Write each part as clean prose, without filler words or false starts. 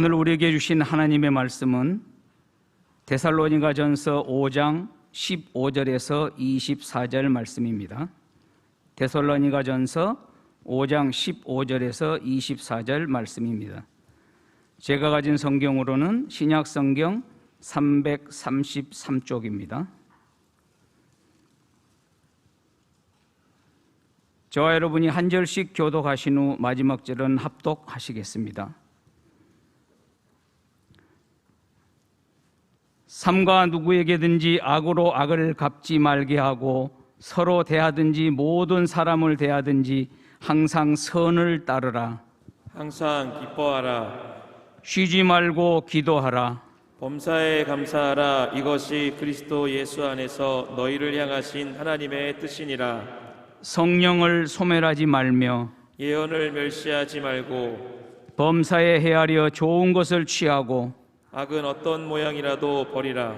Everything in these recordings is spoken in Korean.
오늘 우리에게 주신 하나님의 말씀은 데살로니가전서 5장 15절에서 24절 말씀입니다. 데살로니가전서 5장 15절에서 24절 말씀입니다. 제가 가진 성경으로는 신약성경 333쪽입니다. 저와 여러분이 한 절씩 교독하신 후 마지막 절은 합독하시겠습니다. 삼가 누구에게든지 악으로 악을 갚지 말게 하고 서로 대하든지 모든 사람을 대하든지 항상 선을 따르라. 항상 기뻐하라. 쉬지 말고 기도하라. 범사에 감사하라. 이것이 그리스도 예수 안에서 너희를 향하신 하나님의 뜻이니라. 성령을 소멸하지 말며 예언을 멸시하지 말고 범사에 헤아려 좋은 것을 취하고 악은 어떤 모양이라도 버리라.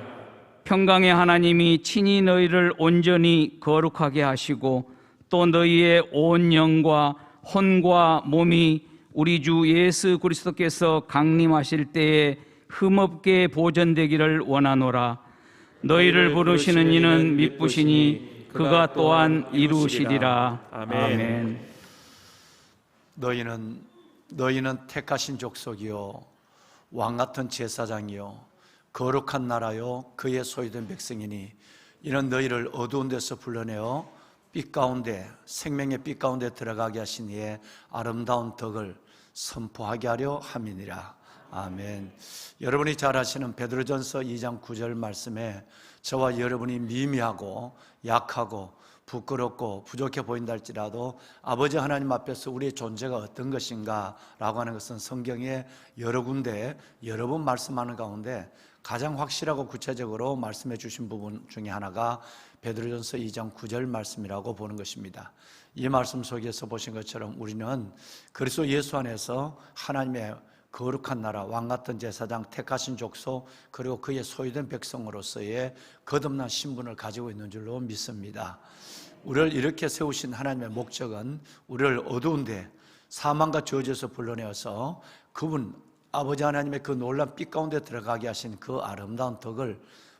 평강의 하나님이 친히 너희를 온전히 거룩하게 하시고 또 너희의 온 영과 혼과 몸이 우리 주 예수 그리스도께서 강림하실 때에 흠없게 보존되기를 원하노라. 너희를 부르시는 이는 미쁘시니 그가 또한 이루시리라. 아멘. 너희는 택하신 족속이요 왕같은 제사장이요 거룩한 나라요 그의 소유된 백성이니 이는 너희를 어두운 데서 불러내어 빛 가운데 생명의 빛 가운데 들어가게 하신 이의 아름다운 덕을 선포하게 하려 함이니라. 아멘. 여러분이 잘 아시는 베드로전서 2장 9절 말씀에 저와 여러분이 미미하고 약하고 부끄럽고 부족해 보인다 할지라도 아버지 하나님 앞에서 우리의 존재가 어떤 것인가 라고 하는 것은 성경에 여러 군데 여러 번 말씀하는 가운데 가장 확실하고 구체적으로 말씀해 주신 부분 중에 하나가 베드로전서 2장 9절 말씀이라고 보는 것입니다. 이 말씀 속에서 보신 것처럼 우리는 그리스도 예수 안에서 하나님의 거룩한 나라, 왕같은 제사장, 택하신 족속, 그리고 그의 소유된 백성으로서의 거듭난 신분을 가지고 있는 줄로 믿습니다. 우리를 이렇게 세우신 하나님의 목적은 우리를 어두운데 사망과 저주에서 불러내어서 그분 아버지 하나님의 그 놀라운 빛 가운데 들어가게 하신 그 아름다운 덕을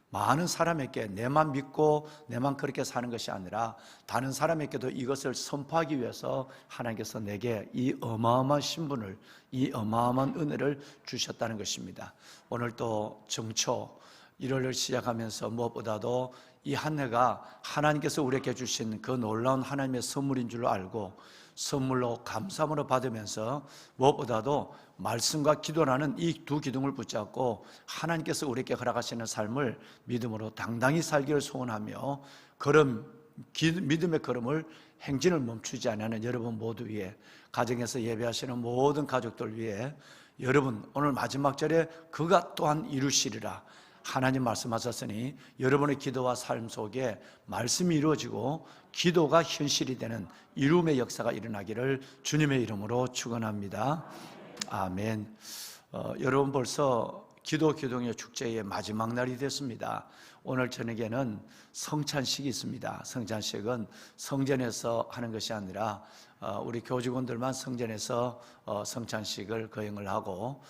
많은 사람에게 내만 믿고 내만 그렇게 사는 것이 아니라 다른 사람에게도 이것을 선포하기 위해서 하나님께서 내게 이 어마어마한 신분을, 이 어마어마한 은혜를 주셨다는 것입니다. 오늘 또 정초 1월을 시작하면서 무엇보다도 이 한 해가 하나님께서 우리에게 주신 그 놀라운 하나님의 선물인 줄로 알고 선물로 감사함으로 받으면서 무엇보다도 말씀과 기도라는 이 두 기둥을 붙잡고 하나님께서 우리에게 허락하시는 삶을 믿음으로 당당히 살기를 소원하며 믿음의 걸음을 행진을 멈추지 않는 여러분 모두 위해, 가정에서 예배하시는 모든 가족들 위해 여러분 오늘 마지막 절에 그가 또한 이루시리라 하나님 말씀하셨으니 여러분의 기도와 삶 속에 말씀이 이루어지고 기도가 현실이 되는 이루음의 역사가 일어나기를 주님의 이름으로 축원합니다. 아멘. 여러분 벌써 기도교동의 축제의 마지막 날이 됐습니다. 오늘 저녁에는 성찬식이 있습니다. 성찬식은 성전에서 하는 것이 아니라 우리 교직원들만 성전에서 성찬식을 거행을 하고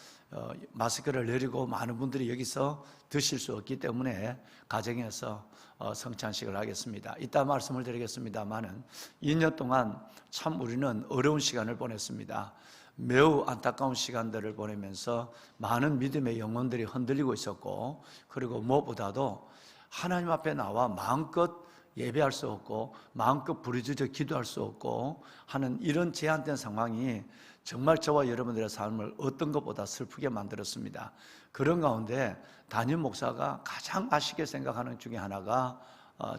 마스크를 내리고 많은 분들이 여기서 드실 수 없기 때문에 가정에서 성찬식을 하겠습니다. 이따 말씀을 드리겠습니다만은 2년 동안 참 우리는 어려운 시간을 보냈습니다. 매우 안타까운 시간들을 보내면서 많은 믿음의 영혼들이 흔들리고 있었고, 그리고 무엇보다도 하나님 앞에 나와 마음껏 예배할 수 없고 마음껏 부르짖어 기도할 수 없고 하는 이런 제한된 상황이 정말 저와 여러분들의 삶을 어떤 것보다 슬프게 만들었습니다. 그런 가운데 담임 목사가 가장 아쉽게 생각하는 중에 하나가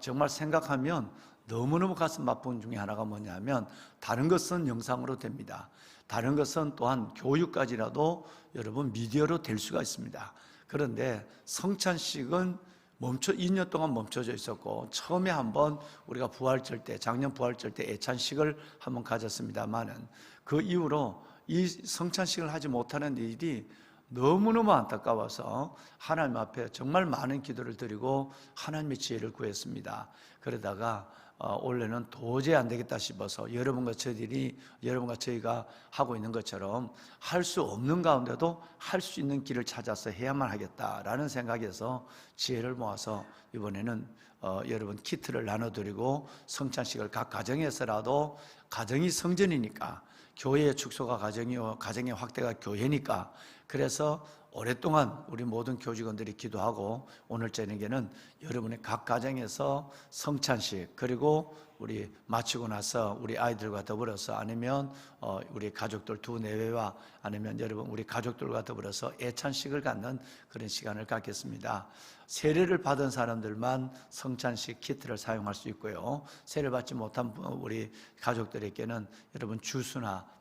정말 생각하면 너무너무 가슴 아픈 중에 하나가 뭐냐면 다른 것은 영상으로 됩니다. 다른 것은 또한 교육까지라도 여러분 미디어로 될 수가 있습니다. 그런데 성찬식은 2년 동안 멈춰져 있었고 처음에 한번 우리가 부활절 때 작년 부활절 때 애찬식을 한번 가졌습니다만은 그 이후로 이 성찬식을 하지 못하는 일이 너무너무 안타까워서 하나님 앞에 정말 많은 기도를 드리고 하나님의 지혜를 구했습니다. 그러다가 원래는 도저히 안 되겠다 싶어서 여러분과 저희가 하고 있는 것처럼 할 수 없는 가운데도 할 수 있는 길을 찾아서 해야만 하겠다라는 생각에서 지혜를 모아서 이번에는 여러분 키트를 나눠드리고 성찬식을 각 가정에서라도, 가정이 성전이니까, 교회의 축소가 가정이요, 가정의 확대가 교회니까, 그래서 오랫동안 우리 모든 교직원들이 기도하고 오늘 저녁에는 여러분의 각 가정에서 성찬식, 그리고 우리 마치고 나서 우리 아이들과 더불어서, 아니면 우리 가족들 두 내외와, 아니면 여러분 우리 가족들과 더불어서 애찬식을 갖는 그런 시간을 갖겠습니다. 세례를 받은 사람들만 성찬식 키트를 사용할 수 있고요, 세례를 받지 못한 우리 가족들에게는 여러분 주스나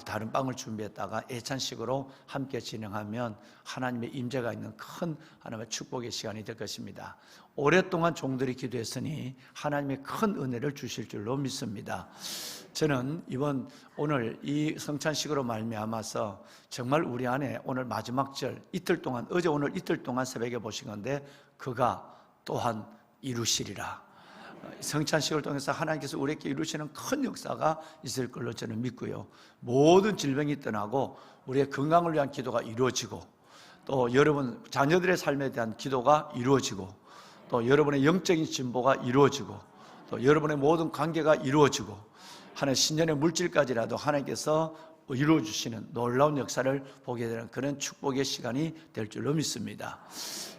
다른 빵을 준비했다가 애찬식으로 함께 진행하면 하나님의 임재가 있는 큰 하나님의 축복의 시간이 될 것입니다. 오랫동안 종들이 기도했으니 하나님의 큰 은혜를 주실 줄로 믿습니다. 저는 오늘 이 성찬식으로 말미암아서 정말 우리 안에 오늘 마지막 절 이틀 동안, 어제 오늘 이틀 동안 새벽에 보신 건데, 그가 또한 이루시리라. 성찬식을 통해서 하나님께서 우리에게 이루시는 큰 역사가 있을 걸로 저는 믿고요, 모든 질병이 떠나고 우리의 건강을 위한 기도가 이루어지고, 또 여러분 자녀들의 삶에 대한 기도가 이루어지고, 또 여러분의 영적인 진보가 이루어지고, 또 여러분의 모든 관계가 이루어지고, 하나님 신년의 물질까지라도 하나님께서 이루어주시는 놀라운 역사를 보게 되는 그런 축복의 시간이 될 줄로 믿습니다.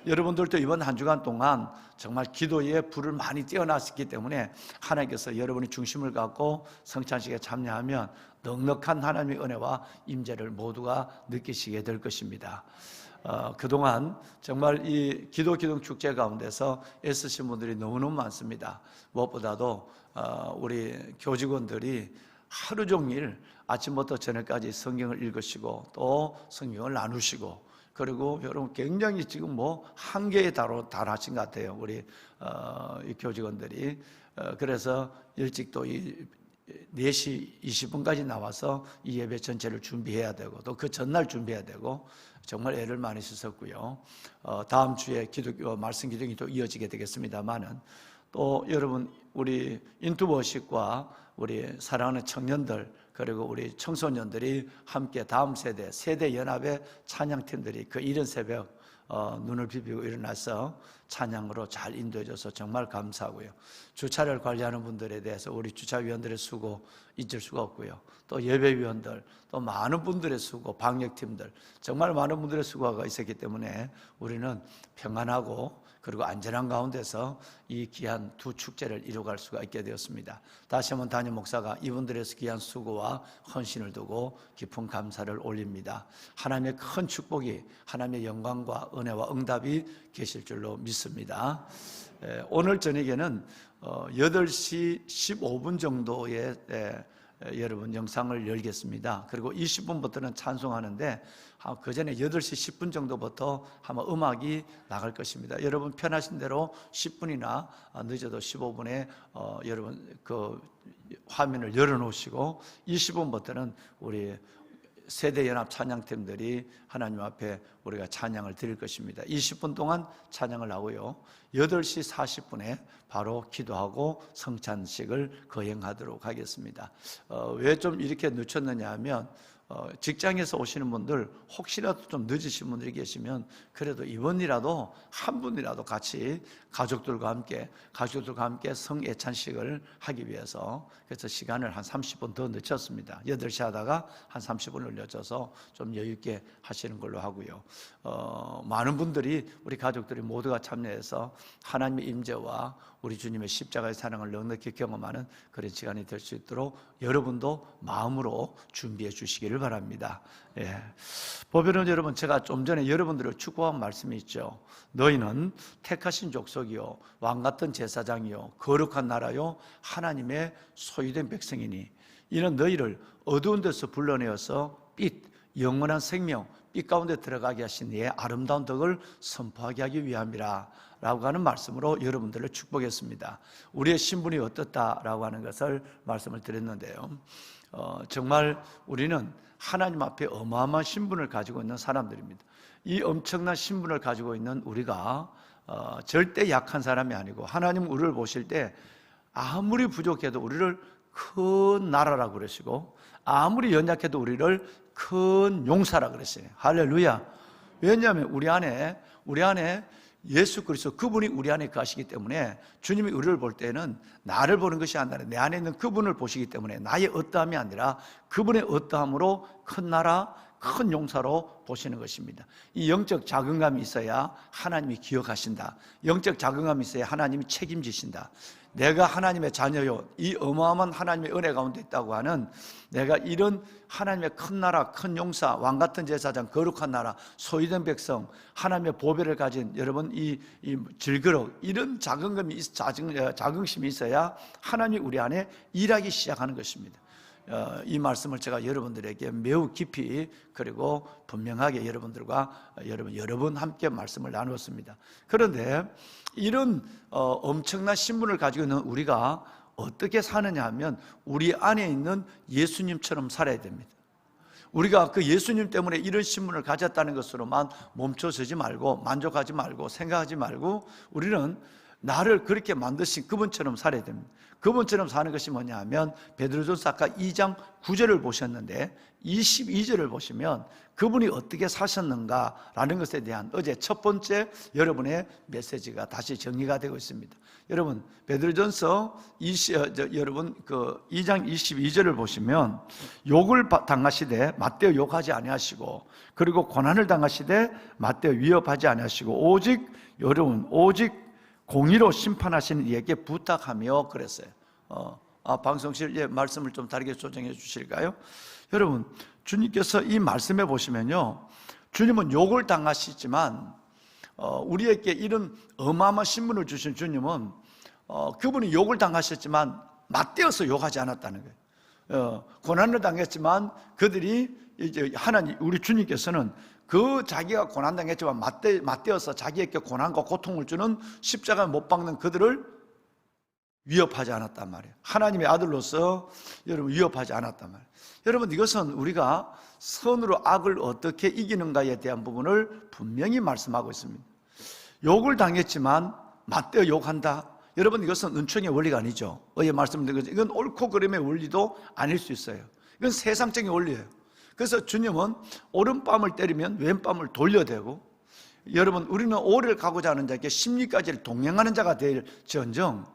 여러분들도 이번 한 주간 동안 정말 기도에 불을 많이 띄워놨기 때문에 하나님께서 여러분이 중심을 갖고 성찬식에 참여하면 넉넉한 하나님의 은혜와 임재를 모두가 느끼시게 될 것입니다. 그동안 정말 이 기도 축제 가운데서 애쓰신 분들이 너무너무 많습니다. 무엇보다도 우리 교직원들이 하루 종일 아침부터 저녁까지 성경을 읽으시고 또 성경을 나누시고, 그리고 여러분 굉장히 지금 한계에 달하신 것 같아요, 우리 이 교직원들이. 그래서 일찍 또 4시 20분까지 나와서 이 예배 전체를 준비해야 되고, 또 그 전날 준비해야 되고, 정말 애를 많이 쓰셨고요. 다음 주에 말씀 기도가 또 이어지게 되겠습니다만은, 또 여러분 우리 인투워십과 우리 사랑하는 청년들, 그리고 우리 청소년들이 함께 다음 세대 연합의 찬양팀들이 그 이른 새벽 눈을 비비고 일어나서 찬양으로 잘 인도해줘서 정말 감사하고요. 주차를 관리하는 분들에 대해서 우리 주차위원들의 수고 잊을 수가 없고요. 또 예배위원들, 또 많은 분들의 수고, 방역팀들, 정말 많은 분들의 수고가 있었기 때문에 우리는 평안하고 그리고 안전한 가운데서 이 귀한 두 축제를 이루어갈 수가 있게 되었습니다. 다시 한번 담임 목사가 이분들의 귀한 수고와 헌신을 두고 깊은 감사를 올립니다. 하나님의 큰 축복이, 하나님의 영광과 은혜와 응답이 계실 줄로 믿습니다. 오늘 저녁에는 8시 15분 정도에 여러분 영상을 열겠습니다. 그리고 20분부터는 찬송하는데 그 전에 8시 10분 정도부터 아마 음악이 나갈 것입니다. 여러분 편하신 대로 10분이나 늦어도 15분에 여러분 그 화면을 열어놓으시고 20분부터는 우리 세대연합 찬양팀들이 하나님 앞에 우리가 찬양을 드릴 것입니다. 20분 동안 찬양을 하고요, 8시 40분에 바로 기도하고 성찬식을 거행하도록 하겠습니다. 왜 좀 이렇게 늦췄느냐 하면 직장에서 오시는 분들 혹시라도 좀 늦으신 분들이 계시면 그래도 이번이라도 한 분이라도 같이 가족들과 함께 성애찬식을 하기 위해서, 그래서 시간을 한 30분 더 늦췄습니다. 8시 하다가 한 30분을 늦춰서 좀 여유 있게 하시는 걸로 하고요. 많은 분들이, 우리 가족들이 모두가 참여해서 하나님의 임재와 우리 주님의 십자가의 사랑을 넉넉히 경험하는 그런 시간이 될 수 있도록 여러분도 마음으로 준비해 주시기를 바랍니다. 보배는 여러분, 제가 좀 전에 여러분들을 축복한 말씀이 있죠. 너희는 택하신 족속이요 왕같은 제사장이요 거룩한 나라요 하나님의 소유된 백성이니 이는 너희를 어두운 데서 불러내어서 영원한 생명 빛 가운데 들어가게 하신 이의 아름다운 덕을 선포하게 하기 위함이라 라고 하는 말씀으로 여러분들을 축복했습니다. 우리의 신분이 어떻다라고 하는 것을 말씀을 드렸는데요, 정말 우리는 하나님 앞에 어마어마한 신분을 가지고 있는 사람들입니다. 이 엄청난 신분을 가지고 있는 우리가 절대 약한 사람이 아니고 하나님 우리를 보실 때 아무리 부족해도 우리를 큰 나라라고 그러시고 아무리 연약해도 우리를 큰 용사라고 그러시네요. 할렐루야. 왜냐하면 우리 안에 예수 그리스도 그분이 우리 안에 가시기 때문에 주님이 우리를 볼 때는 나를 보는 것이 아니라 내 안에 있는 그분을 보시기 때문에 나의 어떠함이 아니라 그분의 어떠함으로 큰 나라, 큰 용사로 보시는 것입니다. 이 영적 자긍감이 있어야 하나님이 기억하신다. 영적 자긍감이 있어야 하나님이 책임지신다. 내가 하나님의 자녀요, 이 어마어마한 하나님의 은혜 가운데 있다고 하는 내가 이런 하나님의 큰 나라, 큰 용사, 왕같은 제사장, 거룩한 나라, 소유된 백성, 하나님의 보배를 가진 여러분 이 질그릇, 이런 자긍심이 있어야 하나님이 우리 안에 일하기 시작하는 것입니다. 이 말씀을 제가 여러분들에게 매우 깊이 그리고 분명하게 여러분들과 여러 번 함께 말씀을 나누었습니다. 그런데 이런 엄청난 신분을 가지고 있는 우리가 어떻게 사느냐 하면 우리 안에 있는 예수님처럼 살아야 됩니다. 우리가 그 예수님 때문에 이런 신분을 가졌다는 것으로만 멈춰서지 말고 만족하지 말고 생각하지 말고 우리는 나를 그렇게 만드신 그분처럼 살아야 됩니다. 그분처럼 사는 것이 뭐냐 하면 베드로전서 아까 2장 9절을 보셨는데 22절을 보시면 그분이 어떻게 사셨는가라는 것에 대한 어제 첫 번째 여러분의 메시지가 다시 정리가 되고 있습니다. 여러분 베드로전서 2장 22절을 보시면 욕을 당하시되 맞대어 욕하지 아니하시고 그리고 고난을 당하시되 맞대어 위협하지 아니하시고 오직 공의로 심판하시는 이에게 부탁하며 그랬어요. 방송실 말씀을 좀 다르게 조정해 주실까요? 여러분 주님께서 이 말씀에 보시면요, 주님은 욕을 당하시지만 우리에게 이런 어마어마한 신분을 주신 주님은 그분이 욕을 당하셨지만 맞대어서 욕하지 않았다는 거예요. 고난을 당했지만 그들이 이제 하나님 우리 주님께서는 그 자기가 고난당했지만 맞대어서 자기에게 고난과 고통을 주는 십자가에 못 박는 그들을 위협하지 않았단 말이에요. 하나님의 아들로서 여러분 위협하지 않았단 말이에요. 여러분 이것은 우리가 선으로 악을 어떻게 이기는가에 대한 부분을 분명히 말씀하고 있습니다. 욕을 당했지만 맞대어 욕한다. 여러분 이것은 은총의 원리가 아니죠. 어제 말씀드린 것처럼 이건 옳고 그름의 원리도 아닐 수 있어요. 이건 세상적인 원리예요. 그래서 주님은 오른뺨을 때리면 왼뺨을 돌려대고 여러분 우리는 오래를 가고자 하는 자에게 심리까지를 동행하는 자가 될지언정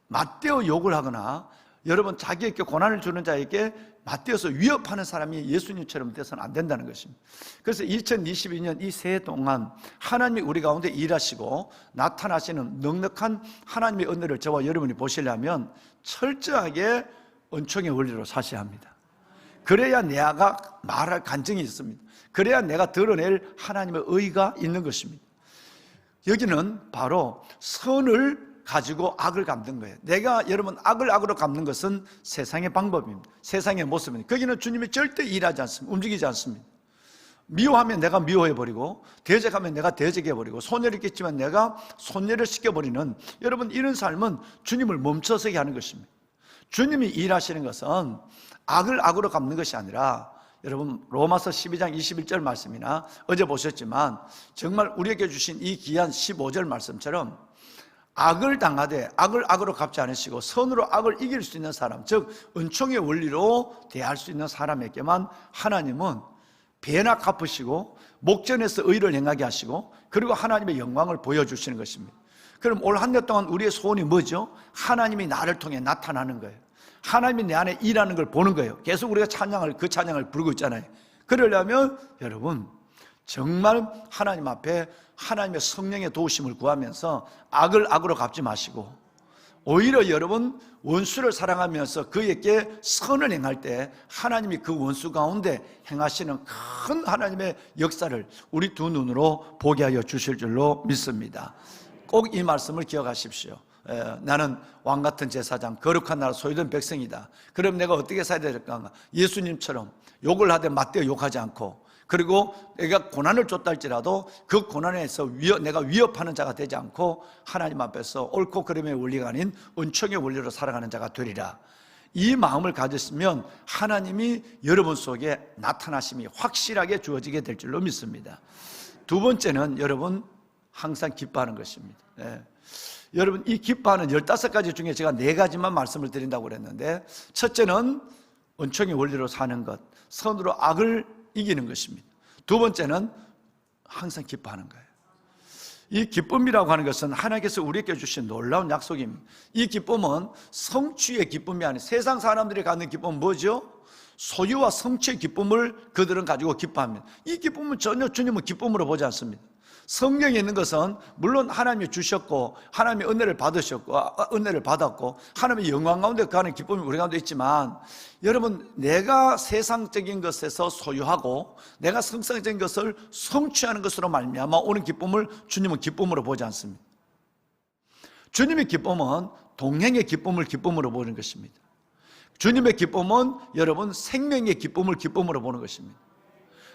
맞대어 욕을 하거나 여러분 자기에게 고난을 주는 자에게 맞대어서 위협하는 사람이 예수님처럼 돼서는 안 된다는 것입니다. 그래서 2022년 이 새해 동안 하나님이 우리 가운데 일하시고 나타나시는 넉넉한 하나님의 은혜를 저와 여러분이 보시려면 철저하게 은총의 원리로 사셔야 합니다. 그래야 내가 말할 간증이 있습니다. 그래야 내가 드러낼 하나님의 의가 있는 것입니다. 여기는 바로 선을 가지고 악을 갚는 거예요. 내가 여러분 악을 악으로 갚는 것은 세상의 방법입니다. 세상의 모습입니다. 거기는 주님이 절대 일하지 않습니다. 움직이지 않습니다. 미워하면 내가 미워해버리고 대적하면 내가 대적해버리고 손해를 끼치면 내가 손해를 시켜버리는 여러분 이런 삶은 주님을 멈춰서게 하는 것입니다. 주님이 일하시는 것은 악을 악으로 갚는 것이 아니라 여러분 로마서 12장 21절 말씀이나 어제 보셨지만 정말 우리에게 주신 이 귀한 15절 말씀처럼 악을 당하되 악을 악으로 갚지 않으시고 선으로 악을 이길 수 있는 사람, 즉 은총의 원리로 대할 수 있는 사람에게만 하나님은 배나 갚으시고 목전에서 의를 행하게 하시고 그리고 하나님의 영광을 보여주시는 것입니다. 그럼 올 한 해 동안 우리의 소원이 뭐죠? 하나님이 나를 통해 나타나는 거예요. 하나님이 내 안에 일하는 걸 보는 거예요. 계속 우리가 그 찬양을 부르고 있잖아요. 그러려면 여러분 정말 하나님 앞에 하나님의 성령의 도우심을 구하면서 악을 악으로 갚지 마시고 오히려 여러분 원수를 사랑하면서 그에게 선을 행할 때 하나님이 그 원수 가운데 행하시는 큰 하나님의 역사를 우리 두 눈으로 보게 하여 주실 줄로 믿습니다. 꼭 이 말씀을 기억하십시오. 나는 왕같은 제사장, 거룩한 나라 소유된 백성이다. 그럼 내가 어떻게 살아야 될까? 예수님처럼 욕을 하되 맞대어 욕하지 않고 그리고 내가 고난을 줬다 할지라도 그 고난에서 내가 위협하는 자가 되지 않고 하나님 앞에서 옳고 그름의 원리가 아닌 은총의 원리로 살아가는 자가 되리라. 이 마음을 가졌으면 하나님이 여러분 속에 나타나심이 확실하게 주어지게 될 줄로 믿습니다. 두 번째는 여러분 항상 기뻐하는 것입니다. 예. 여러분 이 기뻐하는 15가지 중에 제가 4가지만 말씀을 드린다고 그랬는데, 첫째는 은총의 원리로 사는 것, 선으로 악을 이기는 것입니다. 두 번째는 항상 기뻐하는 거예요. 이 기쁨이라고 하는 것은 하나님께서 우리에게 주신 놀라운 약속입니다. 이 기쁨은 성취의 기쁨이 아니에요. 세상 사람들이 갖는 기쁨은 뭐죠? 소유와 성취의 기쁨을 그들은 가지고 기뻐합니다. 이 기쁨은 전혀 주님은 기쁨으로 보지 않습니다. 성경에 있는 것은 물론 하나님이 주셨고 하나님의 은혜를 받았고 하나님의 영광 가운데 가는 기쁨이 우리 가운데 있지만, 여러분 내가 세상적인 것에서 소유하고 내가 성상적인 것을 성취하는 것으로 말미암아 오는 기쁨을 주님은 기쁨으로 보지 않습니다. 주님의 기쁨은 동행의 기쁨을 기쁨으로 보는 것입니다. 주님의 기쁨은 여러분 생명의 기쁨을 기쁨으로 보는 것입니다.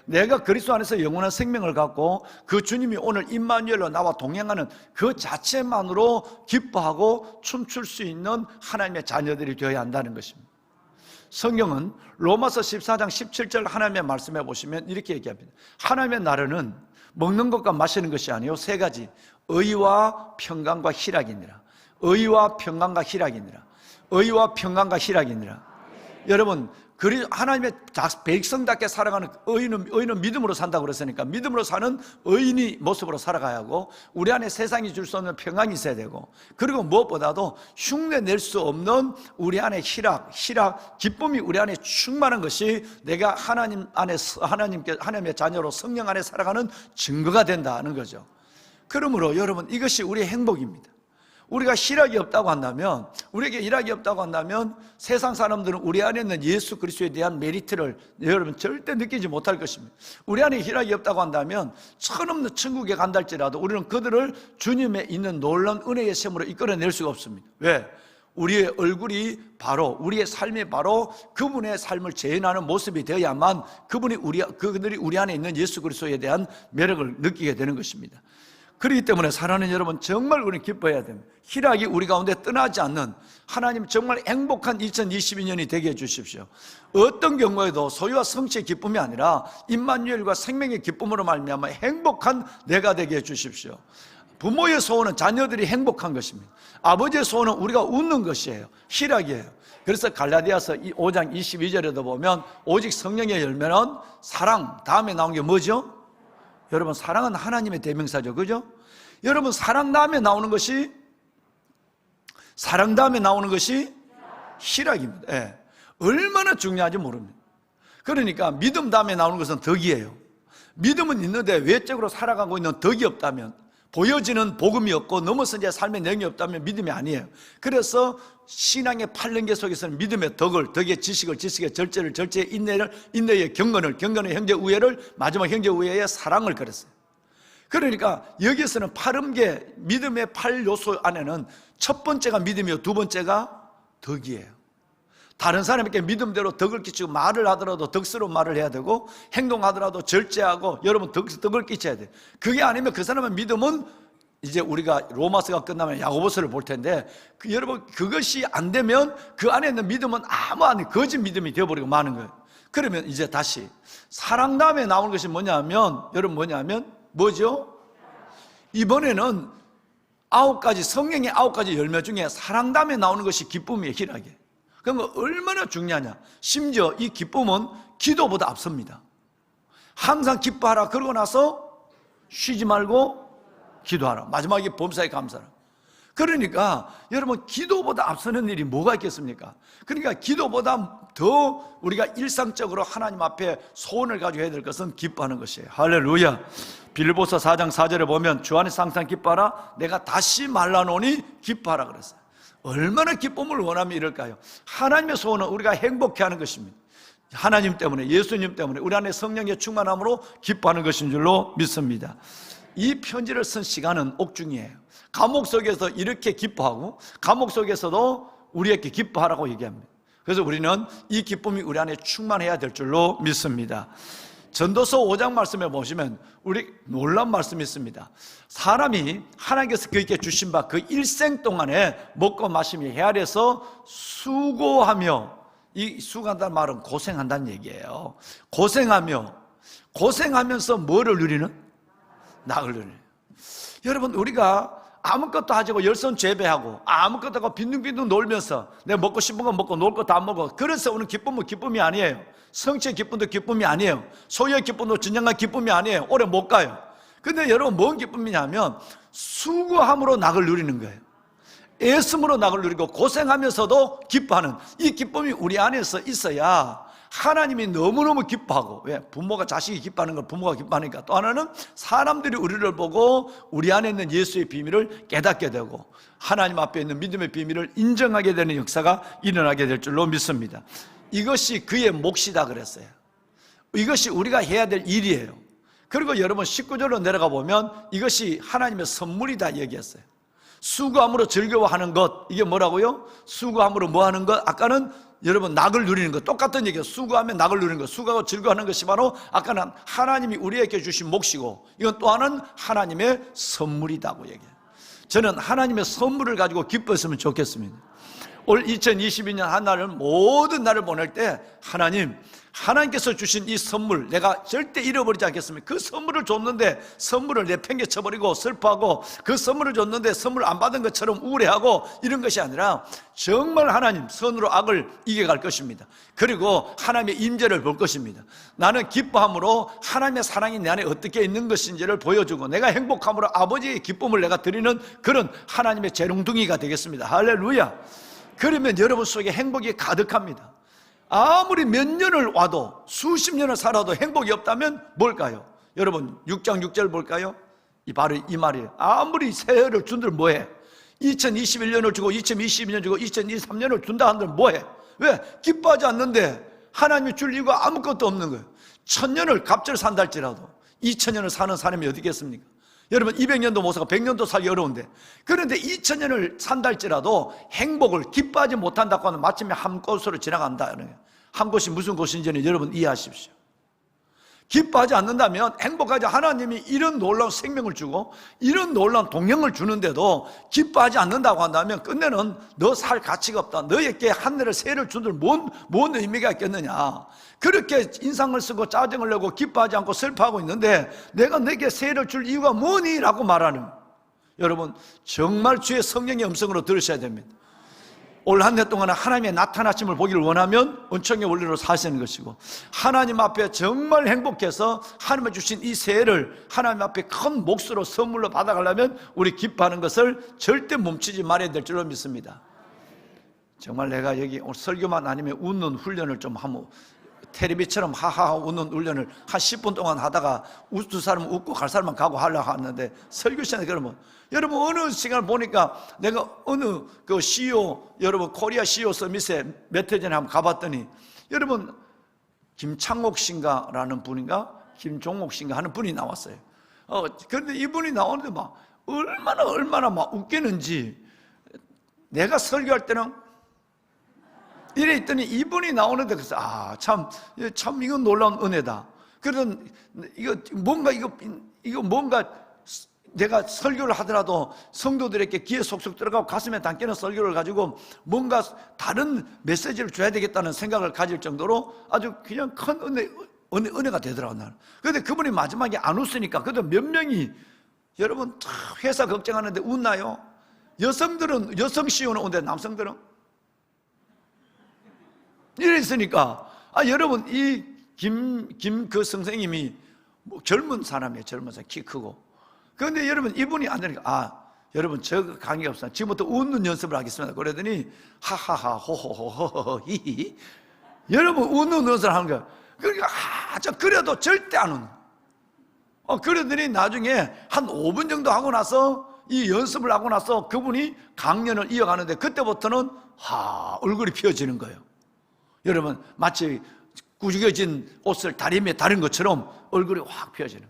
내가 그리스도 안에서 영원한 생명을 갖고 그 주님이 오늘 임마누엘로 나와 동행하는 그 자체만으로 기뻐하고 춤출 수 있는 하나님의 자녀들이 되어야 한다는 것입니다. 성경은 로마서 14장 17절 하나님의 말씀해 보시면 이렇게 얘기합니다. 하나님의 나라는 먹는 것과 마시는 것이 아니요 3가지, 의와 평강과 희락이니라. 의와 평강과 희락이니라. 의와 평강과 희락이니라. 여러분 하나님의 백성답게 살아가는 의인은 믿음으로 산다고 그랬으니까 믿음으로 사는 의인이 모습으로 살아가야 하고, 우리 안에 세상이 줄 수 없는 평강이 있어야 되고, 그리고 무엇보다도 흉내 낼 수 없는 우리 안에 희락, 기쁨이 우리 안에 충만한 것이 내가 하나님 안에서 하나님의 자녀로 성령 안에 살아가는 증거가 된다는 거죠. 그러므로 여러분 이것이 우리의 행복입니다. 우리가 희락이 없다고 한다면, 우리에게 희락이 없다고 한다면 세상 사람들은 우리 안에 있는 예수 그리스도에 대한 메리트를 여러분 절대 느끼지 못할 것입니다. 우리 안에 희락이 없다고 한다면 천없는 천국에 간다 할지라도 우리는 그들을 주님의 있는 놀라운 은혜의 셈으로 이끌어낼 수가 없습니다. 왜? 우리의 얼굴이 바로 우리의 삶이 바로 그분의 삶을 재현하는 모습이 되어야만 그들이 우리 안에 있는 예수 그리스도에 대한 매력을 느끼게 되는 것입니다. 그렇기 때문에 사랑하는 여러분, 정말 우리는 기뻐해야 됩니다. 희락이 우리 가운데 떠나지 않는, 하나님 정말 행복한 2022년이 되게 해주십시오. 어떤 경우에도 소유와 성취의 기쁨이 아니라 임마누엘과 생명의 기쁨으로 말미암아 행복한 내가 되게 해주십시오. 부모의 소원은 자녀들이 행복한 것입니다. 아버지의 소원은 우리가 웃는 것이에요. 희락이에요. 그래서 갈라디아서 5장 22절에도 보면 오직 성령의 열매는 사랑, 다음에 나온 게 뭐죠? 여러분 사랑은 하나님의 대명사죠, 그죠? 여러분 사랑 다음에 나오는 것이 희락입니다. 예. 얼마나 중요한지 모릅니다. 그러니까 믿음 다음에 나오는 것은 덕이에요. 믿음은 있는데 외적으로 살아가고 있는 덕이 없다면, 보여지는 복음이 없고 넘어선 제 삶의 내용이 없다면 믿음이 아니에요. 그래서 신앙의 8단계 속에서는 믿음의 덕의 지식의 절제를, 절제의 인내의 경건의 형제 우애를, 마지막 형제 우애의 사랑을 그랬어요. 그러니까 여기에서는 8음계 믿음의 8요소 안에는 첫 번째가 믿음이요, 두 번째가 덕이에요. 다른 사람에게 믿음대로 덕을 끼치고 말을 하더라도 덕스러운 말을 해야 되고, 행동하더라도 절제하고 여러분 덕을 끼쳐야 돼요. 그게 아니면 그 사람의 믿음은, 이제 우리가 로마서가 끝나면 야고보서를 볼 텐데, 여러분 그것이 안 되면 그 안에 있는 믿음은 거짓 믿음이 되어버리고 마는 거예요. 그러면 이제 다시 사랑 다음에 나오는 것이 뭐냐면, 여러분 뭐죠? 이번에는 9가지, 성령의 9가지 열매 중에 사랑 다음에 나오는 것이 기쁨이에요, 희락이에요. 그러면 얼마나 중요하냐. 심지어 이 기쁨은 기도보다 앞섭니다. 항상 기뻐하라, 그러고 나서 쉬지 말고 기도하라, 마지막에 범사에 감사하라. 그러니까 여러분 기도보다 앞서는 일이 뭐가 있겠습니까? 그러니까 기도보다 더 우리가 일상적으로 하나님 앞에 소원을 가지고 해야 될 것은 기뻐하는 것이에요. 할렐루야. 빌립보서 4장 4절에 보면 주 안에서 항상 기뻐하라, 내가 다시 말라노니 기뻐하라 그랬어요. 얼마나 기쁨을 원하면 이럴까요? 하나님의 소원은 우리가 행복해하는 것입니다. 하나님 때문에, 예수님 때문에 우리 안에 성령의 충만함으로 기뻐하는 것인 줄로 믿습니다. 이 편지를 쓴 시간은 옥중이에요. 감옥 속에서 이렇게 기뻐하고 감옥 속에서도 우리에게 기뻐하라고 얘기합니다. 그래서 우리는 이 기쁨이 우리 안에 충만해야 될 줄로 믿습니다. 전도서 5장 말씀에 보시면 우리 놀라운 말씀이 있습니다. 사람이 하나님께서 그에게 주신 바 그 일생 동안에 먹고 마시며 헤아려서 수고하며, 이 수고한다는 말은 고생한다는 얘기예요. 고생하면서 뭐를 누리는? 낙을 누리는. 여러분, 우리가 아무것도 하지 않고 열손 재배하고 아무것도 하고 빈둥빈둥 놀면서 내가 먹고 싶은 거 먹고 놀 거 다 먹어. 그래서 오는 기쁨은 기쁨이 아니에요. 성취의 기쁨도 기쁨이 아니에요. 소유의 기쁨도 진정한 기쁨이 아니에요. 오래 못 가요. 근데 여러분, 뭔 기쁨이냐면 수고함으로 낙을 누리는 거예요. 애씀으로 낙을 누리고 고생하면서도 기뻐하는 이 기쁨이 우리 안에서 있어야 하나님이 너무너무 기뻐하고, 왜? 부모가 자식이 기뻐하는 걸 부모가 기뻐하니까. 또 하나는 사람들이 우리를 보고 우리 안에 있는 예수의 비밀을 깨닫게 되고 하나님 앞에 있는 믿음의 비밀을 인정하게 되는 역사가 일어나게 될 줄로 믿습니다. 이것이 그의 몫이다 그랬어요. 이것이 우리가 해야 될 일이에요. 그리고 여러분 19절로 내려가 보면 이것이 하나님의 선물이다 얘기했어요. 수고함으로 즐거워하는 것, 이게 뭐라고요? 수고함으로 뭐 하는 것? 아까는 여러분 낙을 누리는 것, 똑같은 얘기예요. 수고하면 낙을 누리는 것, 수고하고 즐거워하는 것이 바로 아까는 하나님이 우리에게 주신 몫이고, 이건 또 하나는 하나님의 선물이라고 얘기해요. 저는 하나님의 선물을 가지고 기뻐했으면 좋겠습니다. 올 2022년 한 날을, 모든 날을 보낼 때 하나님께서 주신 이 선물 내가 절대 잃어버리지 않겠습니다. 그 선물을 줬는데 선물을 내팽개쳐버리고 슬퍼하고, 그 선물을 줬는데 선물 안 받은 것처럼 우울해하고 이런 것이 아니라 정말 하나님 선으로 악을 이겨갈 것입니다. 그리고 하나님의 임재를 볼 것입니다. 나는 기뻐함으로 하나님의 사랑이 내 안에 어떻게 있는 것인지를 보여주고, 내가 행복함으로 아버지의 기쁨을 내가 드리는 그런 하나님의 재롱둥이가 되겠습니다. 할렐루야. 그러면 여러분 속에 행복이 가득합니다. 아무리 몇 년을 와도 수십 년을 살아도 행복이 없다면 뭘까요? 여러분 6장 6절 볼까요? 바로 이 말이에요. 아무리 새해를 준들 뭐해? 2021년을 주고 2022년 주고 2023년을 준다 한들 뭐해? 왜? 기뻐하지 않는데 하나님이 줄 이유가 아무것도 없는 거예요. 1000년을 갑절 산다 할지라도 2000년을 사는 사람이 어디 있겠습니까? 여러분 200년도 못 살고 100년도 살기 어려운데, 그런데 2000년을 산다 할지라도 행복을 기뻐하지 못한다고 하는 마침에 한 곳으로 지나간다. 한 곳이 무슨 곳인지는 여러분 이해하십시오. 기뻐하지 않는다면, 행복하지, 하나님이 이런 놀라운 생명을 주고 이런 놀라운 동력을 주는데도 기뻐하지 않는다고 한다면 끝내는 너 살 가치가 없다. 너에게 하늘의 새를 준들 뭔 의미가 있겠느냐. 그렇게 인상을 쓰고 짜증을 내고 기뻐하지 않고 슬퍼하고 있는데 내가 내게 새를 줄 이유가 뭐니? 라고 말하는, 여러분 정말 주의 성령의 음성으로 들으셔야 됩니다. 올 한 해 동안 하나님의 나타나심을 보기를 원하면 은총의 원리로 사시는 것이고, 하나님 앞에 정말 행복해서 하나님이 주신 이 새해를 하나님 앞에 큰 몫으로 선물로 받아가려면 우리 기뻐하는 것을 절대 멈추지 말아야 될 줄로 믿습니다. 정말 내가 여기 오늘 설교만 아니면 웃는 훈련을 좀 하면, 테레비처럼 하하하 웃는 훈련을 한 10분 동안 하다가 웃을 사람은 웃고 갈 사람은 가고 하려고 하는데, 설교 시간에 그러면 여러분 어느 시간을 보니까 내가 어느 그 CEO, 여러분 코리아 CEO 서밋에 몇 해 전에 한번 가봤더니, 여러분 김창옥 씨인가라는 분인가 김종옥 씨인가 하는 분이 나왔어요. 그런데 이분이 나오는데 막 얼마나 막 웃기는지, 내가 설교할 때는 이래 있더니 이분이 나오는데, 그래서 참 이건 놀라운 은혜다. 그래서 이거 뭔가 내가 설교를 하더라도 성도들에게 귀에 속속 들어가고 가슴에 담기는 설교를 가지고 뭔가 다른 메시지를 줘야 되겠다는 생각을 가질 정도로 아주 그냥 큰 은혜가 되더라고요, 나는. 그런데 그분이 마지막에 안 웃으니까, 그래도 몇 명이, 여러분 회사 걱정하는데 웃나요? 여성 CEO는 오는데 남성들은 이래 있으니까, 여러분 이 그 선생님이 뭐 젊은 사람이에요. 젊은 사람, 키 크고. 그런데 여러분 이분이 안 되니까, 여러분 저 강의 없어요. 지금부터 웃는 연습을 하겠습니다. 그러더니 하하하 호호호호 히히, 여러분 웃는 연습을 하는 거야. 그러니까 그래도 절대 안 웃는. 그러더니 나중에 한 5분 정도 하고 나서, 이 연습을 하고 나서 그분이 강연을 이어가는데, 그때부터는 얼굴이 피어지는 거예요. 여러분 마치 구겨진 옷을 다리미에 다른 것처럼 얼굴이 확 피어지는.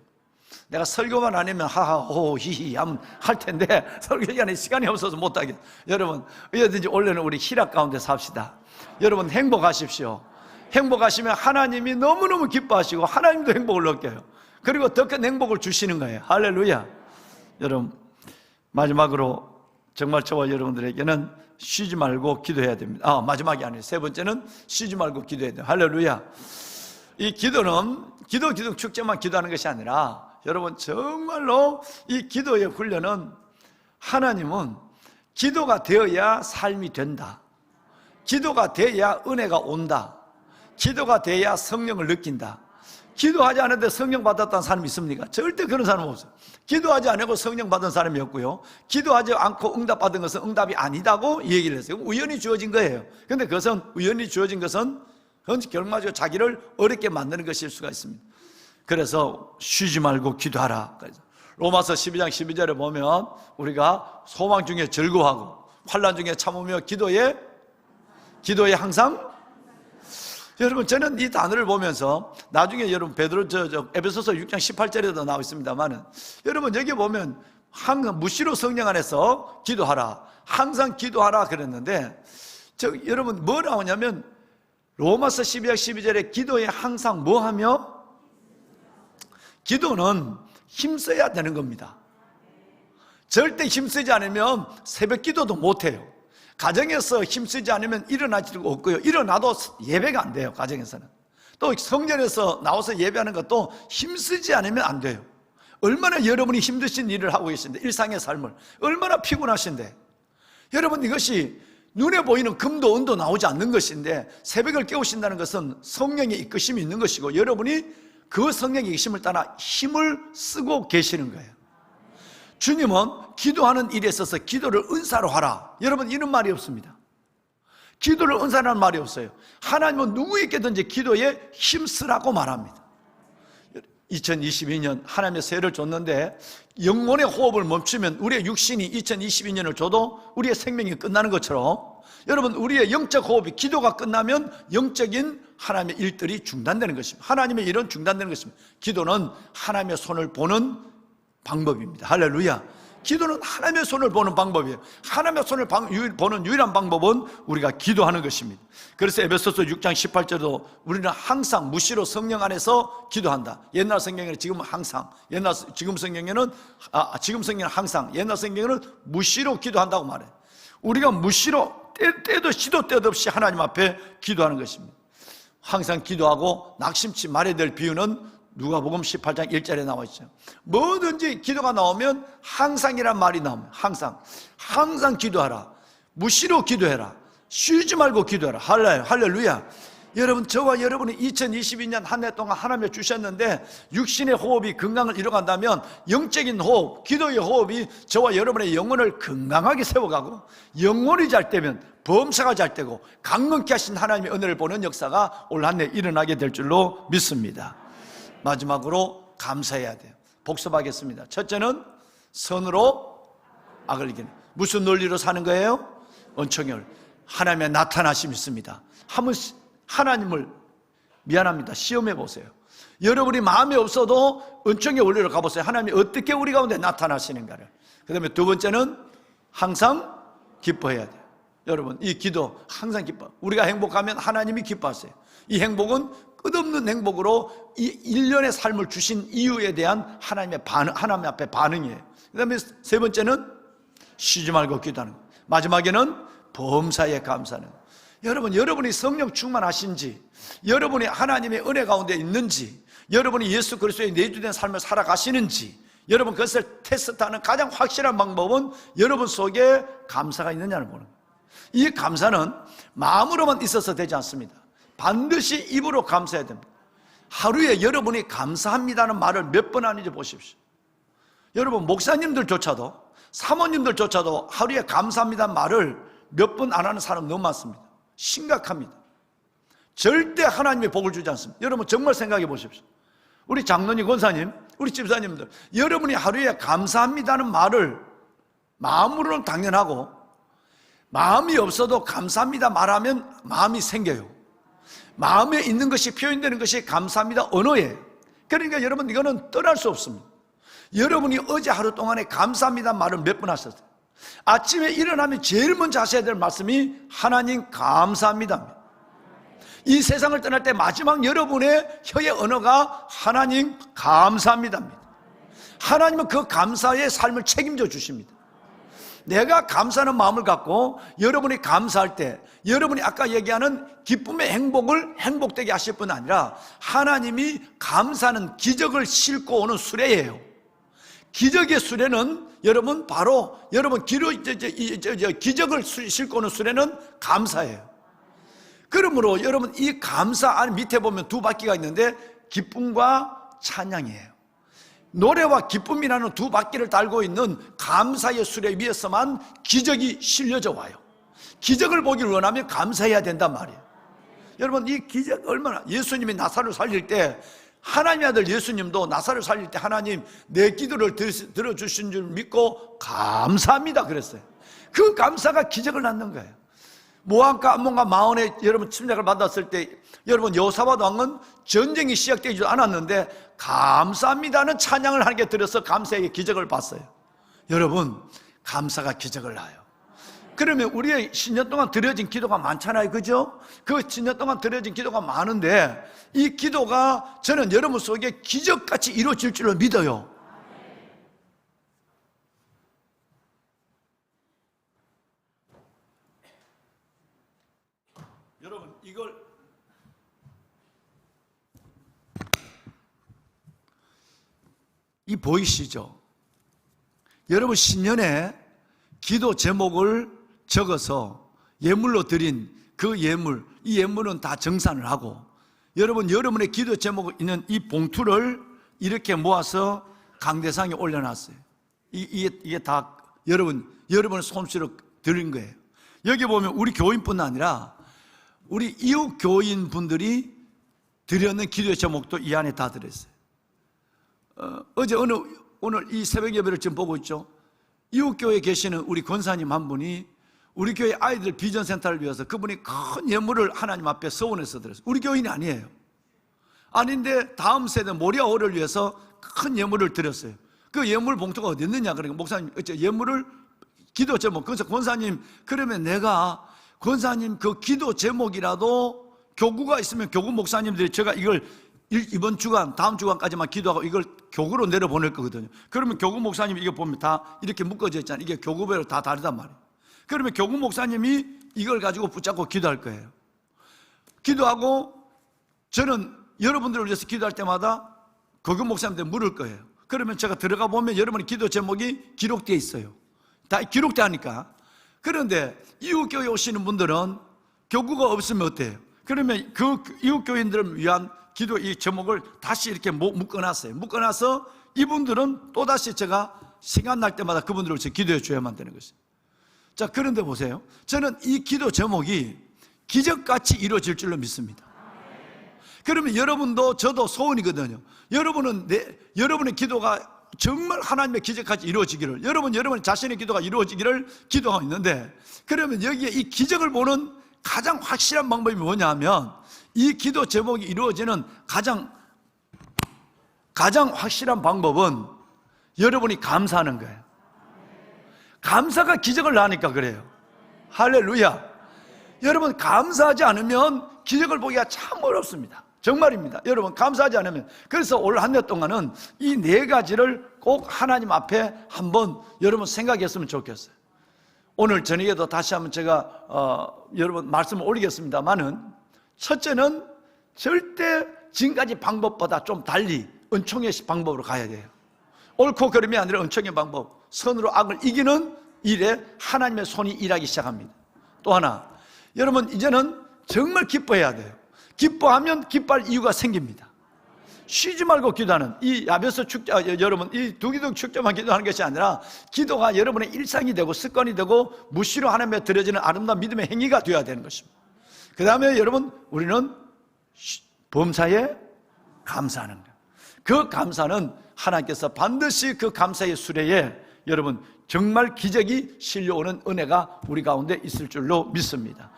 내가 설교만 아니면 하하호 히히 하면 할 텐데, 설교 시간에 시간이 없어서 못하겠어요. 여러분 어디든지 원래는 우리 희락 가운데 삽시다. 여러분 행복하십시오. 행복하시면 하나님이 너무너무 기뻐하시고 하나님도 행복을 느껴요. 그리고 더 큰 행복을 주시는 거예요. 할렐루야. 여러분 마지막으로 정말 저와 여러분들에게는 쉬지 말고 기도해야 됩니다. 마지막이 아니에요. 세 번째는 쉬지 말고 기도해야 돼요. 할렐루야. 이 기도는 기도 축제만 기도하는 것이 아니라 여러분 정말로 이 기도의 훈련은 하나님은 기도가 되어야 삶이 된다. 기도가 돼야 은혜가 온다. 기도가 돼야 성령을 느낀다. 기도하지 않는데 성령 받았다는 사람이 있습니까? 절대 그런 사람 없어요. 기도하지 않고 성령 받은 사람이 없고요, 기도하지 않고 응답 받은 것은 응답이 아니다고 얘기를 했어요. 우연히 주어진 거예요. 그런데 그것은 우연히 주어진 것은 결과적으로 자기를 어렵게 만드는 것일 수가 있습니다. 그래서 쉬지 말고 기도하라. 로마서 12장 12절에 보면 우리가 소망 중에 즐거워하고 환난 중에 참으며 기도에 항상. 여러분 저는 이 단어를 보면서 나중에 여러분 베드로 에베소서 6장 18절에도 나와 있습니다만, 여러분 여기 보면 항상 무시로 성령 안에서 기도하라, 항상 기도하라 그랬는데, 여러분 뭐 나오냐면 로마서 12장 12절에 기도에 항상 뭐 하며? 기도는 힘써야 되는 겁니다. 절대 힘쓰지 않으면 새벽 기도도 못해요. 가정에서 힘쓰지 않으면 일어나지도 없고요, 일어나도 예배가 안 돼요. 가정에서는 또 성전에서 나와서 예배하는 것도 힘쓰지 않으면 안 돼요. 얼마나 여러분이 힘드신 일을 하고 계신데, 일상의 삶을 얼마나 피곤하신데, 여러분 이것이 눈에 보이는 금도 은도 나오지 않는 것인데, 새벽을 깨우신다는 것은 성령의 이끄심이 있는 것이고, 여러분이 그 성령의 이끄심을 따라 힘을 쓰고 계시는 거예요. 주님은 기도하는 일에 있어서 기도를 은사로 하라, 여러분 이런 말이 없습니다. 기도를 은사라는 말이 없어요. 하나님은 누구에게든지 기도에 힘쓰라고 말합니다. 2022년 하나님의 새해를 줬는데, 영혼의 호흡을 멈추면 우리의 육신이 2022년을 줘도 우리의 생명이 끝나는 것처럼, 여러분 우리의 영적 호흡이, 기도가 끝나면 영적인 하나님의 일들이 중단되는 것입니다. 하나님의 일은 중단되는 것입니다. 기도는 하나님의 손을 보는 방법입니다. 할렐루야. 기도는 하나님의 손을 보는 방법이에요. 하나님의 손을 보는 유일한 방법은 우리가 기도하는 것입니다. 그래서 에베소서 6장 18절도 우리는 항상 무시로 성령 안에서 기도한다. 옛날 성경에는 지금은 항상, 지금 성경에는 항상, 옛날 성경에는 무시로 기도한다고 말해요. 우리가 무시로 시도 때도 없이 하나님 앞에 기도하는 것입니다. 항상 기도하고 낙심치 말아야 될 비유는 누가복음 18장 1절에 나와 있죠. 뭐든지 기도가 나오면 항상이란 말이 나오면 항상 기도하라, 무시로 기도해라, 쉬지 말고 기도해라. 할렐루야. 여러분 저와 여러분이 2022년 한 해 동안 하나님의 주셨는데, 육신의 호흡이 건강을 이뤄간다면 영적인 호흡, 기도의 호흡이 저와 여러분의 영혼을 건강하게 세워가고, 영혼이 잘 되면 범사가 잘 되고, 강건케 하신 하나님의 은혜를 보는 역사가 올 한 해 일어나게 될 줄로 믿습니다. 마지막으로 감사해야 돼요. 복습하겠습니다. 첫째는 선으로 악을 이기는. 무슨 논리로 사는 거예요? 은총을, 하나님의 나타나심이 있습니다. 한번 하나님을, 미안합니다, 시험해 보세요. 여러분이 마음에 없어도 은총의 원리로 가보세요. 하나님이 어떻게 우리 가운데 나타나시는가를. 그 다음에 두 번째는 항상 기뻐해야 돼요. 여러분 이 기도 항상 기뻐. 우리가 행복하면 하나님이 기뻐하세요. 이 행복은 끝없는 행복으로 이 일련의 삶을 주신 이유에 대한 하나님 앞에 반응이에요. 그 다음에 세 번째는 쉬지 말고 기도하는 거예요. 마지막에는 범사에 감사하는 거예요. 여러분, 여러분이 성령 충만하신지, 여러분이 하나님의 은혜 가운데 있는지, 여러분이 예수 그리스도의 내주된 삶을 살아가시는지, 여러분 그것을 테스트하는 가장 확실한 방법은 여러분 속에 감사가 있느냐를 보는 거예요. 이 감사는 마음으로만 있어서 되지 않습니다. 반드시 입으로 감사해야 됩니다. 하루에 여러분이 감사합니다는 말을 몇 번 하는지 보십시오. 여러분 목사님들조차도, 사모님들조차도 하루에 감사합니다는 말을 몇 번 안 하는 사람 너무 많습니다. 심각합니다. 절대 하나님의 복을 주지 않습니다. 여러분 정말 생각해 보십시오. 우리 장로님, 권사님, 우리 집사님들, 여러분이 하루에 감사합니다는 말을 마음으로는 당연하고, 마음이 없어도 감사합니다 말하면 마음이 생겨요. 마음에 있는 것이 표현되는 것이 감사합니다 언어예요. 그러니까 여러분 이거는 떠날 수 없습니다. 여러분이 어제 하루 동안에 감사합니다 말을 몇 번 하셨어요? 아침에 일어나면 제일 먼저 하셔야 될 말씀이 하나님 감사합니다. 이 세상을 떠날 때 마지막 여러분의 혀의 언어가 하나님 감사합니다. 하나님은 그 감사의 삶을 책임져 주십니다. 내가 감사하는 마음을 갖고 여러분이 감사할 때 여러분이 아까 얘기하는 기쁨의 행복을 행복되게 하실 뿐 아니라 하나님이 감사하는 기적을 싣고 오는 수레예요. 기적의 수레는 여러분 바로 여러분 기적을 싣고 오는 수레는 감사예요. 그러므로 여러분 이 감사 안 밑에 보면 두 바퀴가 있는데 기쁨과 찬양이에요. 노래와 기쁨이라는 두 바퀴를 달고 있는 감사의 수레 위에서만 기적이 실려져 와요. 기적을 보기를 원하면 감사해야 된단 말이에요. 여러분 이 기적 얼마나, 예수님이 나사로를 살릴 때 하나님의 아들 예수님도 나사로를 살릴 때 하나님 내 기도를 들어주신 줄 믿고 감사합니다 그랬어요. 그 감사가 기적을 낳는 거예요. 모압과 암몬과 마온의 여러분 침략을 받았을 때 여러분 여호사밧 왕은 전쟁이 시작되지도 않았는데 감사합니다는 찬양을 하게 들어서 감사의 기적을 봤어요. 여러분 감사가 기적을 낳아요. 그러면 우리의 10년 동안 드려진 기도가 많잖아요, 그죠? 그 10년 동안 드려진 기도가 많은데 이 기도가 저는 여러분 속에 기적같이 이루어질 줄로 믿어요. 여러분 이걸 이 보이시죠? 여러분 신년에 기도 제목을 적어서 예물로 드린 그 예물, 이 예물은 다 정산을 하고 여러분의 기도 제목 있는 이 봉투를 이렇게 모아서 강대상에 올려놨어요. 이게 다 여러분의 솜씨로 드린 거예요. 여기 보면 우리 교인뿐 아니라 우리 이웃 교인 분들이 드렸는 기도의 제목도 이 안에 다 들어있어요. 어제 오늘 이 새벽 예배를 지금 보고 있죠. 이웃교회에 계시는 우리 권사님 한 분이 우리 교회 아이들 비전센터를 위해서 그분이 큰 예물을 하나님 앞에 서원해서 드렸어요. 우리 교인이 아니에요. 아닌데 다음 세대 모리아호를 위해서 큰 예물을 드렸어요. 그 예물 봉투가 어디 있느냐 그러니까 목사님 예물을 기도 제목, 그래서 권사님 그러면 내가 권사님 그 기도 제목이라도 교구가 있으면 교구 목사님들이 제가 이걸 이번 주간 다음 주간까지만 기도하고 이걸 교구로 내려보낼 거거든요. 그러면 교구 목사님이 이거 보면 다 이렇게 묶어져 있잖아요. 이게 교구별로 다 다르단 말이에요. 그러면 교구 목사님이 이걸 가지고 붙잡고 기도할 거예요. 기도하고 저는 여러분들을 위해서 기도할 때마다 교구 목사님한테 물을 거예요. 그러면 제가 들어가 보면 여러분의 기도 제목이 기록되어 있어요. 다 기록되니까. 그런데 이웃교회 오시는 분들은 교구가 없으면 어때요? 그러면 그 이웃교인들을 위한 기도 이 제목을 다시 이렇게 묶어놨어요. 묶어놔서 이분들은 또다시 제가 시간 날 때마다 그분들을 위해서 기도해 줘야만 되는 것이에요. 자, 그런데 보세요. 저는 이 기도 제목이 기적같이 이루어질 줄로 믿습니다. 그러면 여러분도 저도 소원이거든요. 여러분의 기도가 정말 하나님의 기적같이 이루어지기를, 여러분 자신의 기도가 이루어지기를 기도하고 있는데, 그러면 여기에 이 기적을 보는 가장 확실한 방법이 뭐냐 하면 이 기도 제목이 이루어지는 가장 확실한 방법은 여러분이 감사하는 거예요. 감사가 기적을 낳으니까 그래요. 할렐루야. 여러분 감사하지 않으면 기적을 보기가 참 어렵습니다. 정말입니다. 여러분 감사하지 않으면. 그래서 올 한 해 동안은 이 네 가지를 꼭 하나님 앞에 한번 여러분 생각했으면 좋겠어요. 오늘 저녁에도 다시 한번 제가 여러분 말씀을 올리겠습니다만은, 첫째는 절대 지금까지 방법보다 좀 달리 은총의 방법으로 가야 돼요. 옳고 그름이 아니라 은총의 방법, 선으로 악을 이기는 일에 하나님의 손이 일하기 시작합니다. 또 하나, 여러분 이제는 정말 기뻐해야 돼요. 기뻐하면 기뻐할 이유가 생깁니다. 쉬지 말고 기도하는 이 야베스 축제, 여러분 이 두기도 축제만 기도하는 것이 아니라 기도가 여러분의 일상이 되고 습관이 되고 무시로 하나님에 드려지는 아름다운 믿음의 행위가 되어야 되는 것입니다. 그 다음에 여러분 우리는 범사에 감사하는 거예요. 그 감사는 하나님께서 반드시 그 감사의 수레에 여러분 정말 기적이 실려오는 은혜가 우리 가운데 있을 줄로 믿습니다.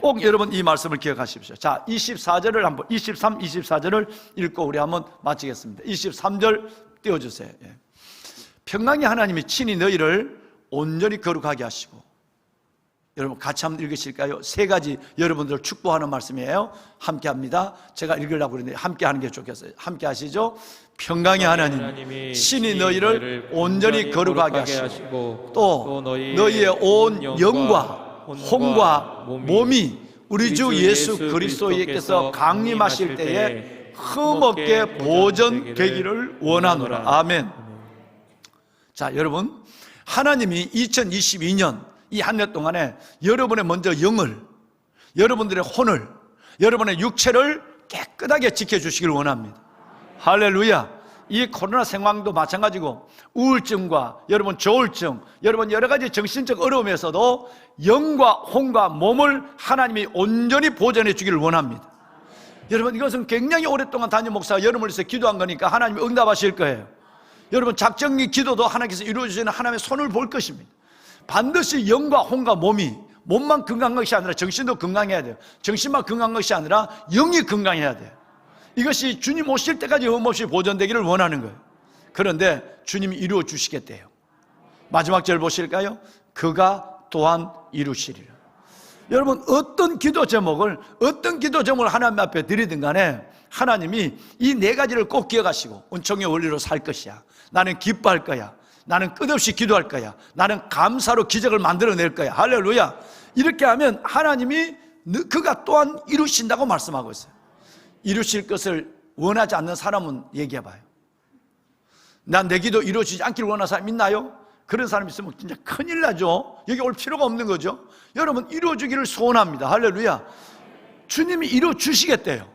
꼭 여러분 이 말씀을 기억하십시오. 자, 24절을 한번 23, 24절을 읽고 우리 한번 마치겠습니다. 23절 띄워주세요. 평강의 하나님이 친히 너희를 온전히 거룩하게 하시고 여러분 같이 한번 읽으실까요? 세 가지 여러분들 축복하는 말씀이에요. 함께 합니다. 제가 읽으려고 그러는데 함께 하는 게 좋겠어요. 함께 하시죠. 평강의 하나님, 신이 너희를 온전히 거룩하게 하시고 또 너희의 온 영과 혼과 몸이 우리 주 예수 그리스도께서 강림하실 때에 흠없게 보존되기를 원하노라. 아멘. 자, 여러분, 하나님이 2022년 이 한 해 동안에 여러분의 먼저 영을, 여러분들의 혼을, 여러분의 육체를 깨끗하게 지켜주시길 원합니다. 할렐루야. 이 코로나 상황도 마찬가지고 우울증과 여러분 조울증, 여러분 여러 가지 정신적 어려움에서도 영과 혼과 몸을 하나님이 온전히 보존해 주기를 원합니다. 여러분, 이것은 굉장히 오랫동안 담임 목사가 여러분을 위해서 기도한 거니까 하나님이 응답하실 거예요. 여러분, 작정이 기도도 하나님께서 이루어주시는 하나님의 손을 볼 것입니다. 반드시 영과 혼과 몸만 건강한 것이 아니라 정신도 건강해야 돼요. 정신만 건강한 것이 아니라 영이 건강해야 돼요. 이것이 주님 오실 때까지 흠없이 보존되기를 원하는 거예요. 그런데 주님이 이루어 주시겠대요. 마지막 절 보실까요? 그가 또한 이루시리라. 여러분, 어떤 기도 제목을 하나님 앞에 드리든 간에 하나님이 이 네 가지를 꼭 기억하시고 은총의 원리로 살 것이야, 나는 기뻐할 거야, 나는 끝없이 기도할 거야, 나는 감사로 기적을 만들어낼 거야. 할렐루야. 이렇게 하면 하나님이 그가 또한 이루신다고 말씀하고 있어요. 이루실 것을 원하지 않는 사람은 얘기해봐요. 난 내 기도 이루어지지 않기를 원하는 사람 있나요? 그런 사람 있으면 진짜 큰일 나죠. 여기 올 필요가 없는 거죠. 여러분, 이루어주기를 소원합니다. 할렐루야. 주님이 이루어주시겠대요.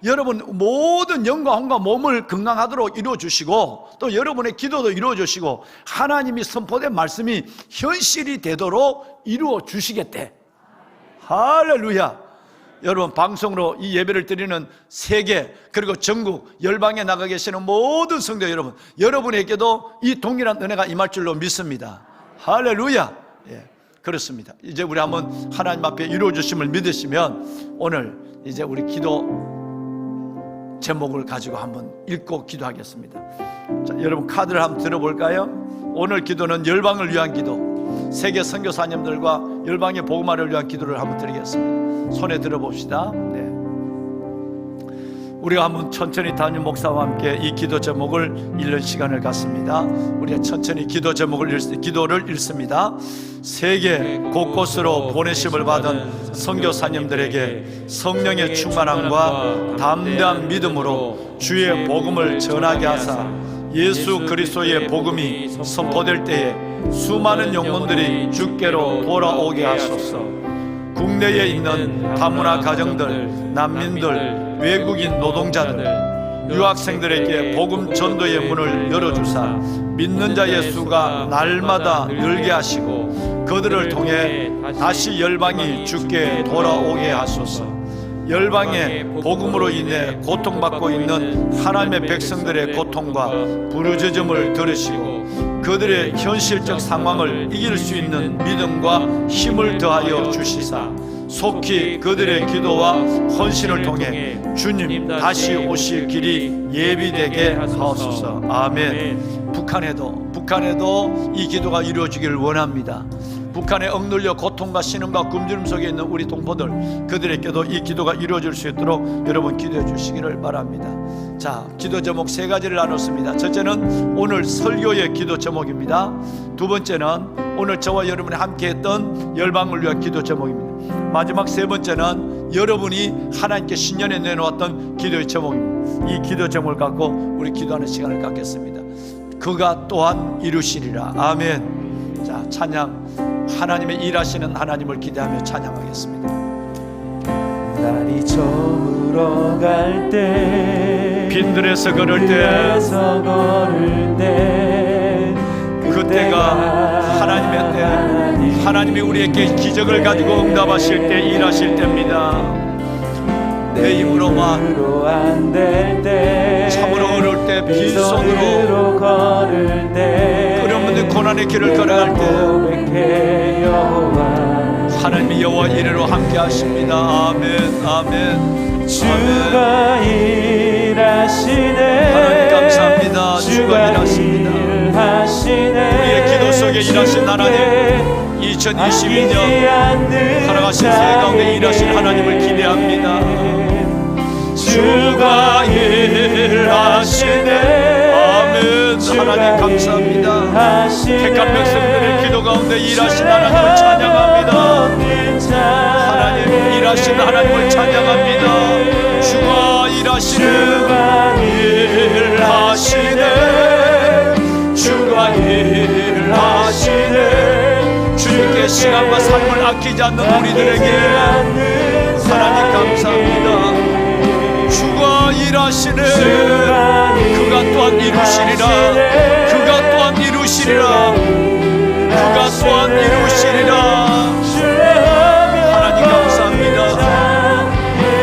여러분 모든 영과 혼과 몸을 건강하도록 이루어주시고 또 여러분의 기도도 이루어주시고 하나님이 선포된 말씀이 현실이 되도록 이루어주시겠대. 할렐루야. 여러분, 방송으로 이 예배를 드리는 세계 그리고 전국 열방에 나가 계시는 모든 성도 여러분, 여러분에게도 이 동일한 은혜가 임할 줄로 믿습니다. 할렐루야. 예, 그렇습니다. 이제 우리 한번 하나님 앞에 이루어주심을 믿으시면 오늘 이제 우리 기도 제목을 가지고 한번 읽고 기도하겠습니다. 자, 여러분 카드를 한번 들어볼까요? 오늘 기도는 열방을 위한 기도, 세계 선교사님들과 열방의 복음화를 위한 기도를 한번 드리겠습니다. 손에 들어봅시다. 네. 우리가 한번 천천히 담임 목사와 함께 이 기도 제목을 읽는 시간을 갖습니다. 우리가 천천히 기도를 읽습니다. 세계 곳곳으로 보내심을 받은 선교사님들에게 성령의 충만함과 담대한 믿음으로 주의 복음을 전하게 하사 예수 그리스도의 복음이 선포될 때에 수많은 영혼들이 주께로 돌아오게 하소서. 국내에 있는 다문화 가정들, 난민들, 외국인 노동자들, 유학생들에게 복음 전도의 문을 열어주사 믿는 자의 수가 날마다 늘게 하시고 그들을 통해 다시 열방이 주께 돌아오게 하소서. 열방의 복음으로 인해 고통받고 있는 하나님의 백성들의 고통과 부르짖음을 들으시고 그들의 현실적 상황을 이길 수 있는 믿음과 힘을 더하여 주시사 속히 그들의 기도와 헌신을 통해 주님 다시 오실 길이 예비되게 하옵소서. 아멘. 북한에도 이 기도가 이루어지기를 원합니다. 북한에 억눌려 고통과 신음과 굶주림 속에 있는 우리 동포들, 그들에게도 이 기도가 이루어질 수 있도록 여러분 기도해 주시기를 바랍니다. 자, 기도 제목 세 가지를 나눴습니다. 첫째는 오늘 설교의 기도 제목입니다. 두 번째는 오늘 저와 여러분이 함께했던 열방을 위한 기도 제목입니다. 마지막 세 번째는 여러분이 하나님께 신년에 내놓았던 기도의 제목입니다. 이 기도 제목을 갖고 우리 기도하는 시간을 갖겠습니다. 그가 또한 이루시리라. 아멘. 자, 찬양. 하나님의 일하시는 하나님을 기대하며 찬양하겠습니다. 날이 저물어 갈 때 빈들에서 걸을 때 그때가 하나님의 때, 하나님이 우리에게 기적을 가지고 응답하실 때, 일하실 때입니다. 내 힘으로만 안 될 때, 참으로 어려울 때, 빈손으로 걸을 때, 어려운 고난의 길을 걸어갈 때 하나님이 여호와 이레로 함께 하십니다. 아멘. 아멘. 주가 일하시네. 하나님 감사합니다. 주가 일하십니다. 일하시네. 우리의 기도 속에 일하신 하나님, 이 2022년 살아가신 세대 가운데 일하신 하나님을 기대합니다. 주가 일하시네. 아멘. 하나님 감사합니다. 택한 백성들의 기도 가운데 일하신 하나님을 찬양합니다. 하나님 일하신 하나님을 찬양합니다. 주가 일하시네. 주가 일하시네. 주님께 시간과 삶을 아끼지 않는 우리들에게 하나님 감사합니다. 주가 일하시네. 그가 또한 이루시리라. 그가 또한 이루시리라. 그가 또한 이루시리라. 하나님 감사합니다.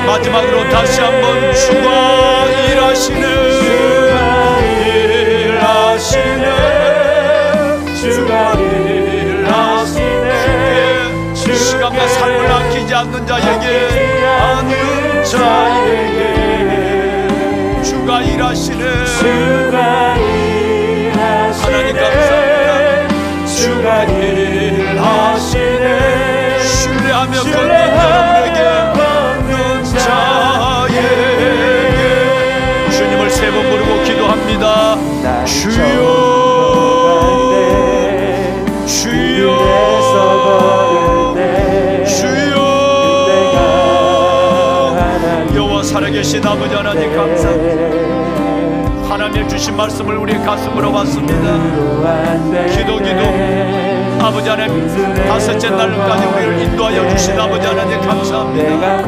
마지막으로 다시 한번 주가 일하시네. 주가 일하시네. 시간과 삶을 아끼지 않는 자에게 주가 일하시네. 하나님 감사합니다. 주가 일하시네. 신뢰하며 걷는 여러분에게 주님을 세 번 부르고 기도합니다. 주여 주여 주여. 여호와 살아계신 아버지 하나님 감사합니다. 하나님 주신 말씀을 우리의 가슴으로 받습니다. 기도 아버지 하나님 다섯째 날까지 우리를 인도하여 주신 아버지 하나님 감사합니다.